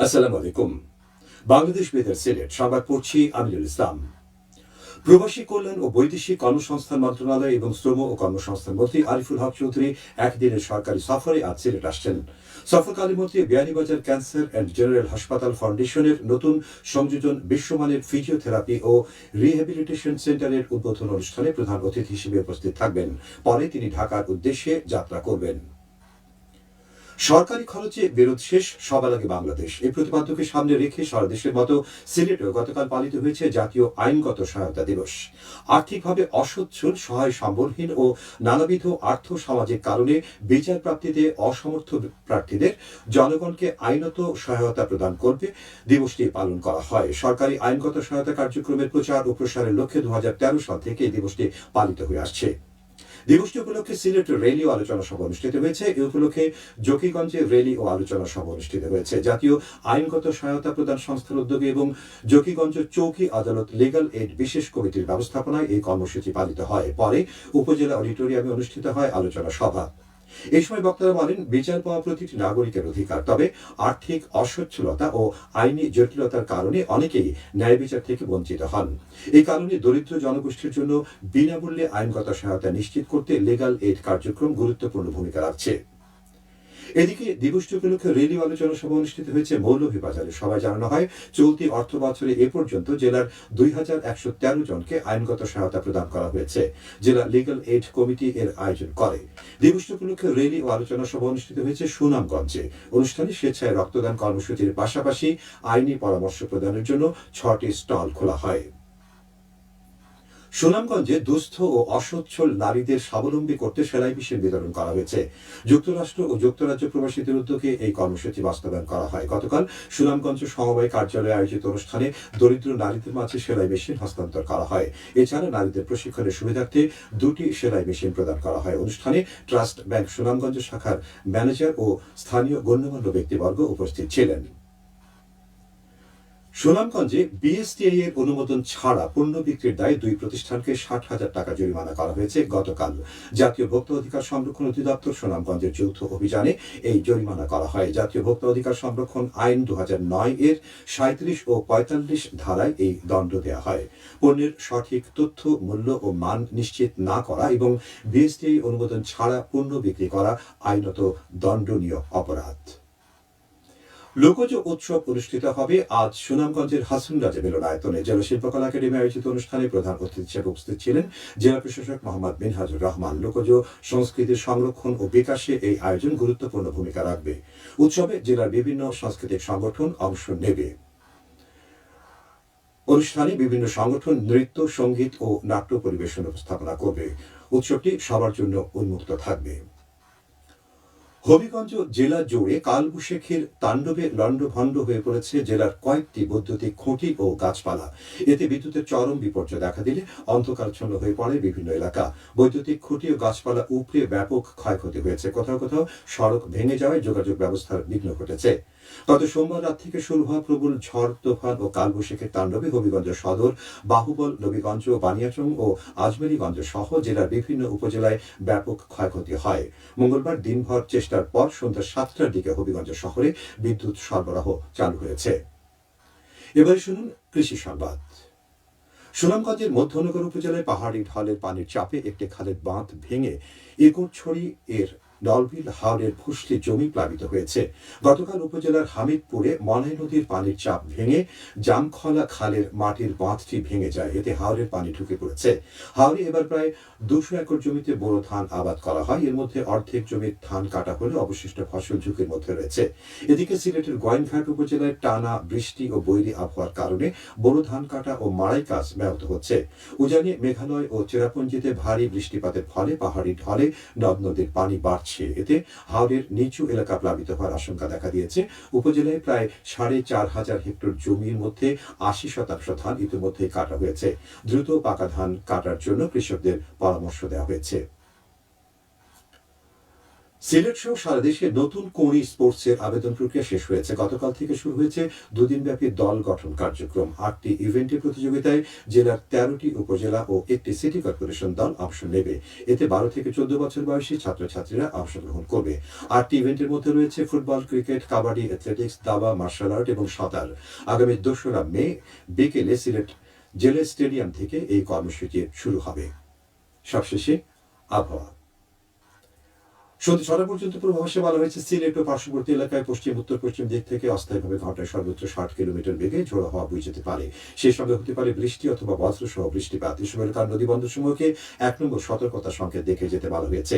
আসসালামু আলাইকুম। বাংলাদেশ বেতার সিলেট সংবাদ পড়ছি আমিনুল ইসলাম। প্রবাসী কল্যাণ ও বৈদেশিক কর্মসংস্থান মন্ত্রণালয় এবং শ্রম ও কর্মসংস্থান মন্ত্রী আরিফুল হক চৌধুরী একদিনের সরকারি সফরে আজ সিলেট আসছেন। সফরকালে মন্ত্রী বিয়ানীবাজার ক্যান্সার অ্যান্ড জেনারেল হাসপাতাল ফাউন্ডেশনের নতুন সংযোজন বিশ্বমানের ফিজিওথেরাপি ও রিহ্যাবিলিটেশন সেন্টারের উদ্বোধন অনুষ্ঠানে প্রধান অতিথি হিসেবে উপস্থিত থাকবেন। পরে তিনি ঢাকার উদ্দেশ্যে যাত্রা করবেন। সরকারি খরচে বিরোধ শেষ, সবার আগে বাংলাদেশ, এই প্রতিপাদ্যকে সামনে রেখে সারা দেশের মতো সিলেটেও গতকাল পালিত হয়েছে জাতীয় আইনগত সহায়তা দিবস। আর্থিকভাবে অসচ্ছল, সহায় সম্বলহীন ও নানাবিধ আর্থ সামাজিক কারণে বিচার প্রাপ্তিতে অসমর্থ প্রার্থীদের জনগণকে আইনত সহায়তা প্রদান করবে দিবসটি পালন করা হয়। সরকারি আইনগত সহায়তা কার্যক্রমের প্রচার ও প্রসারের লক্ষ্যে 2013 সাল থেকে এই দিবসটি পালিত হয়ে আসছে। দিবসটি উপলক্ষে সিলেট র্যালি ও আলোচনা সভা অনুষ্ঠিত হয়েছে। এ উপলক্ষে জকিগঞ্জে র্যালি ও আলোচনা সভা অনুষ্ঠিত হয়েছে। জাতীয় আইনগত সহায়তা প্রদান সংস্থার উদ্যোগে এবং জকিগঞ্জ চৌকি আদালত লিগ্যাল এইড বিশেষ কমিটির ব্যবস্থাপনায় এই কর্মসূচি পালিত হয়। পরে উপজেলা অডিটোরিয়ামে অনুষ্ঠিত হয় আলোচনা সভা। এই সময় বক্তারা বলেন, বিচার পাওয়া প্রতিটি নাগরিকের অধিকার, তবে আর্থিক অসচ্ছলতা ও আইনি জটিলতার কারণে অনেকেই ন্যায় বিচার থেকে বঞ্চিত হন। এই কারণে দরিদ্র জনগোষ্ঠীর জন্য বিনামূল্যে আইনগত সহায়তা নিশ্চিত করতে লিগ্যাল এইড কার্যক্রম গুরুত্বপূর্ণ ভূমিকা রাখছে। এদিকে দিবসটি উপলক্ষে রেলি আলোচনা সভা অনুষ্ঠিত হয়েছে মৌলভীবাজারে। সবাই জানানো হয়, চলতি অর্থ বছরে এ পর্যন্ত জেলার 2113 জনকে আইনগত সহায়তা প্রদান করা হয়েছে। জেলা লিগ্যাল এইড কমিটি এর আয়োজন করে। দিবসটি উপলক্ষে রেলি ও আলোচনা সভা অনুষ্ঠিত হয়েছে সুনামগঞ্জে। অনুষ্ঠানে স্বেচ্ছায় রক্তদান কর্মসূচির পাশাপাশি আইনি পরামর্শ প্রদানের জন্য 6টি স্টল খোলা হয়। সুনামগঞ্জে দুস্থ ও অসচ্ছল নারীদের স্বাবলম্বী করতে সেলাই মেশিন বিতরণ করা হয়েছে। যুক্তরাষ্ট্র ও যুক্তরাজ্য প্রবাসীদের উদ্যোগে এই কর্মসূচি বাস্তবায়ন করা হয়। গতকাল সুনামগঞ্জ সমবায় কার্যালয়ে আয়োজিত অনুষ্ঠানে দরিদ্র নারীদের মাঝে সেলাই মেশিন হস্তান্তর করা হয়। এছাড়া নারীদের প্রশিক্ষণের সুবিধার্থে 2টি সেলাই মেশিন প্রদান করা হয়। অনুষ্ঠানে ট্রাস্ট ব্যাংক সুনামগঞ্জ শাখার ম্যানেজার ও স্থানীয় গণ্যমান্য ব্যক্তিবর্গ উপস্থিত ছিলেন। সুনামগঞ্জে বিএসটিআই এর অনুমোদন ছাড়া পণ্য বিক্রির দায়ে 2 প্রতিষ্ঠানকে 60,000 টাকা জরিমানা করা হয়েছে। গতকাল জাতীয় ভোক্তা অধিকার সংরক্ষণ অধিদপ্তর সুনামগঞ্জের যৌথ অভিযানে এই জরিমানা করা হয়। জাতীয় ভোক্তা অধিকার সংরক্ষণ আইন 2009 এর 37 ও 45 ধারায় এই দণ্ড দেওয়া হয়। পণ্যের সঠিক তথ্য, মূল্য ও মান নিশ্চিত না করা এবং বিএসটিআই অনুমোদন ছাড়া পণ্য বিক্রি করা আইনত দণ্ডনীয় অপরাধ। লোকজ উৎসব অনুষ্ঠিত হবে আজ সুনামগঞ্জের হাসন রাজা মিলনায়তনে। জেলা শিল্পকলা একাডেমি আয়োজিত অনুষ্ঠানে প্রধান অতিথি হিসেবে উপস্থিত ছিলেন জেলা প্রশাসক মোহাম্মদ মিনহাজুর রহমান। লোকজ সংস্কৃতির সংরক্ষণ ও বিকাশে এই আয়োজন গুরুত্বপূর্ণ ভূমিকা রাখবে। উৎসবে জেলার বিভিন্ন সাংস্কৃতিক সংগঠন অংশ নেবে। অনুষ্ঠানে বিভিন্ন সংগঠন নৃত্য, সঙ্গীত ও নাট্য পরিবেশন উপস্থাপনা করবে। উৎসবটি সবার জন্য উন্মুক্ত থাকবে। হবিগঞ্জ জেলা জুড়ে কালবৈশাখীর তাণ্ডবে লণ্ডভণ্ড হয়ে পড়েছে জেলার কয়েকটি বৈদ্যুতিক খুঁটি ও গাছপালা। এতে বিদ্যুতের চরম বিপর্যয় দেখা দিলে অন্ধকারচ্ছন্ন হয়ে পড়ে বিভিন্ন এলাকা। বৈদ্যুতিক খুঁটি ও গাছপালা উপড়ে ব্যাপক ক্ষয়ক্ষতি হয়েছে। কোথাও কোথাও সড়ক ভেঙে যাওয়ায় যোগাযোগ ব্যবস্থার বিঘ্ন ঘটেছে। গত সোমবার রাত থেকে শুরু হওয়া প্রবল ঝড়, তুফান ও কালবৈশাখীর তাণ্ডবে হবিগঞ্জ সদর, বাহুবল, নবীগঞ্জ, বানিয়াচং ও আজমেরীগঞ্জ সহ জেলার বিভিন্ন উপজেলায় ব্যাপক ক্ষয়ক্ষতি হয়। মঙ্গলবার দিনভর চেষ্টার পর সন্ধ্যা 7টার দিকে হবিগঞ্জ শহরে বিদ্যুৎ সরবরাহ চালু হয়েছে। এবারে শুনুন কৃষি সংবাদ। সুনামগঞ্জের মধ্যনগর উপজেলায় পাহাড়ি ঢলের পানির চাপে একটি খালের বাঁধ ভেঙে একরছড়ি এর ডলবিল হাওরের ফুসলি জমি প্লাবিত হয়েছে। গতকাল উপজেলার হামিদপুরে মনাই নদীর পানির চাপ ভেঙে জামখলা খালের মাটির বাঁধটি ভেঙে যায়। এতে হাওরের পানি ঢুকে পড়েছে। হাওরে এবার প্রায় 200 একর জমিতে বোরো ধান আবাদ করা হয়। এর মধ্যে অর্ধেক জমির ধান কাটা হলে অবশিষ্ট ফসল ঝুঁকির মধ্যে রয়েছে। এদিকে সিলেটের গোয়াইনঘাট উপজেলায় টানা বৃষ্টি ও বৈরী আবহাওয়ার কারণে বোরো ধান কাটা ও মাড়াই কাজ ব্যাহত হচ্ছে। উজানি, মেঘালয় ও চেরাপুঞ্জিতে ভারী বৃষ্টিপাতের ফলে পাহাড়ি ঢলে নদ নদীর পানি বাড়ছে। এতে হাওরের নিচু এলাকা প্লাবিত হওয়ার আশঙ্কা দেখা দিয়েছে। উপজেলায় প্রায় 4,500 হেক্টর জমির মধ্যে 80% ধান ইতিমধ্যে কাটা হয়েছে। দ্রুত পাকা ধান কাটার জন্য কৃষকদের পরামর্শ দেওয়া হয়েছে। সিলেট সহ সারা দেশে নতুন কোড়ি স্পোর্টসের আবেদন প্রক্রিয়া শেষ হয়েছে। গতকাল থেকে শুরু হয়েছে দুদিনব্যাপী দল গঠন কার্যক্রম। 8টি ইভেন্টের প্রতিযোগিতায় জেলার 13টি উপজেলা ও একটি সিটি কর্পোরেশন দল অংশ নেবে। এতে 12 থেকে 14 বছর বয়সী ছাত্রছাত্রীরা অংশগ্রহণ করবে। 8টি ইভেন্টের মধ্যে রয়েছে ফুটবল, ক্রিকেট, কাবাডি, অ্যাথলেটিক্স, দাবা, মার্শাল আর্ট এবং সাঁতার। আগামী 2রা মে বিকেলে সিলেট জেলা স্টেডিয়াম থেকে এই কর্মসূচি শুরু হবে। সবশেষে আবহাওয়া। সন্ধ্যা 6টা পর্যন্ত পূর্বাভাসে বলা হয়েছে সিলেট ও পার্শ্ববর্তী এলাকায় পশ্চিম উত্তর পশ্চিম দিক থেকে অস্থায়ীভাবে ঘন্টায় সর্বোচ্চ 60 কিলোমিটার বেগে ঝোড়ো হাওয়া বয়ে যেতে পারে। সেই সঙ্গে হতে পারে বৃষ্টি অথবা বজ্রসহ বৃষ্টিপাত। এসব এলাকার নদী বন্দরসমূহকে 1 নম্বর সতর্কতা সংকেত দেখে যেতে বলা হয়েছে।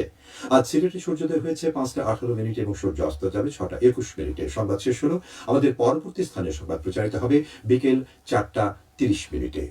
আজ সিলেটে সূর্যোদয় হয়েছে 5টা 18 মিনিটে এবং সূর্য অস্ত যাবে 6টা 21 মিনিটে। সংবাদ শেষ হলো। আমাদের পরবর্তী স্থানীয় সংবাদ প্রচারিত হবে বিকেল 4টা 30 মিনিটে।